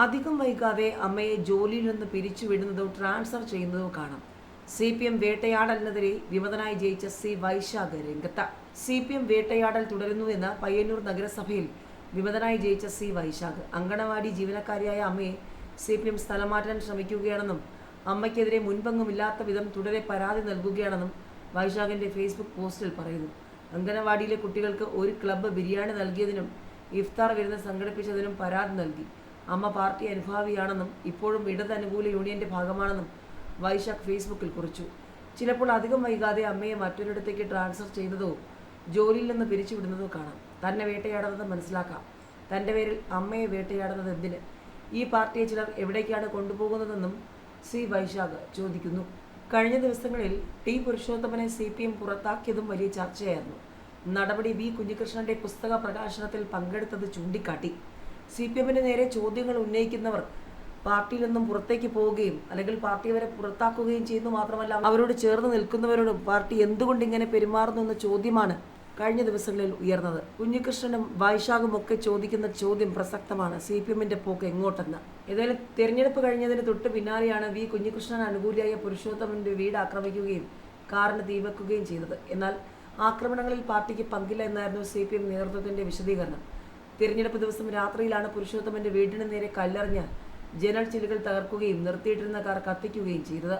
അധികം വൈകാതെ അമ്മയെ ജോലിയിൽ നിന്ന് പിരിച്ചുവിടുന്നതോ ട്രാൻസ്ഫർ ചെയ്യുന്നതോ കാണാം. CPM വേട്ടയാടലിനെതിരെ വിമതനായി ജയിച്ച സി വൈശാഖ് രംഗത്ത്. CPM വേട്ടയാടൽ തുടരുന്നുവെന്ന് പയ്യന്നൂർ നഗരസഭയിൽ വിമതനായി ജയിച്ച സി വൈശാഖ് അങ്കണവാടി ജീവനക്കാരിയായ അമ്മയെ CPM സ്ഥലം മാറ്റാൻ ശ്രമിക്കുകയാണെന്നും അമ്മയ്ക്കെതിരെ മുൻപെങ്ങുമില്ലാത്ത വിധം തുടരെ പരാതി നൽകുകയാണെന്നും വൈശാഖിന്റെ ഫേസ്ബുക്ക് പോസ്റ്റിൽ പറയുന്നു. അങ്കണവാടിയിലെ കുട്ടികൾക്ക് ഒരു ക്ലബ്ബ് ബിരിയാണി നൽകിയതിനും ഇഫ്താർ വിരുന്ന് സംഘടിപ്പിച്ചതിനും പരാതി നൽകി. അമ്മ പാർട്ടി അനുഭാവിയാണെന്നും ഇപ്പോഴും ഇടത് അനുകൂല യൂണിയന്റെ ഭാഗമാണെന്നും വൈശാഖ് ഫേസ്ബുക്കിൽ കുറിച്ചു. ചിലപ്പോൾ അധികം വൈകാതെ അമ്മയെ മറ്റൊരിടത്തേക്ക് ട്രാൻസ്ഫർ ചെയ്തതോ ജോലിയിൽ നിന്ന് പിരിച്ചുവിടുന്നതോ കാണാം. തന്നെ വേട്ടയാടുന്നത് മനസ്സിലാക്കാം. തൻ്റെ പേരിൽ അമ്മയെ വേട്ടയാടുന്നത് എന്തിന്? ഈ പാർട്ടിയെ ചിലർ എവിടേക്കാണ് കൊണ്ടുപോകുന്നതെന്നും സി വൈശാഖ് ചോദിക്കുന്നു. കഴിഞ്ഞ ദിവസങ്ങളിൽ ടി പുരുഷോത്തമനെ CPM പുറത്താക്കിയതും വലിയ ചർച്ചയായിരുന്നു. നടപടി വി കുഞ്ഞികൃഷ്ണന്റെ പുസ്തക പ്രകാശനത്തിൽ പങ്കെടുത്തത് ചൂണ്ടിക്കാട്ടി. CPMന് നേരെ ചോദ്യങ്ങൾ ഉന്നയിക്കുന്നവർ പാർട്ടിയിൽ നിന്നും പുറത്തേക്ക് പോവുകയും അല്ലെങ്കിൽ പാർട്ടി അവരെ പുറത്താക്കുകയും ചെയ്യുന്നു. മാത്രമല്ല, അവരോട് ചേർന്ന് നിൽക്കുന്നവരോടും പാർട്ടി എന്തുകൊണ്ട് ഇങ്ങനെ പെരുമാറുന്നു എന്ന ചോദ്യമാണ് കഴിഞ്ഞ ദിവസങ്ങളിൽ ഉയർന്നത്. കുഞ്ഞികൃഷ്ണനും വൈശാഖും ഒക്കെ ചോദിക്കുന്ന ചോദ്യം പ്രസക്തമാണ്. CPMന്റെ പോക്ക് എങ്ങോട്ടെന്ന്. ഏതായാലും തിരഞ്ഞെടുപ്പ് കഴിഞ്ഞതിന് തൊട്ട് പിന്നാലെയാണ് വി കുഞ്ഞികൃഷ്ണൻ അനുകൂലിയായ പുരുഷോത്തമന്റെ വീട് ആക്രമിക്കുകയും കാറിന് തീവെക്കുകയും ചെയ്തത്. എന്നാൽ ആക്രമണങ്ങളിൽ പാർട്ടിക്ക് പങ്കില്ല എന്നായിരുന്നു CPM നേതൃത്വത്തിന്റെ വിശദീകരണം. തിരഞ്ഞെടുപ്പ് ദിവസം രാത്രിയിലാണ് പുരുഷോത്തമന്റെ വീടിന് നേരെ കല്ലെറിഞ്ഞ് ജനൽ ചില്ലുകൾ തകർക്കുകയും നിർത്തിയിട്ടിരുന്ന കാർ കത്തിക്കുകയും ചെയ്തത്.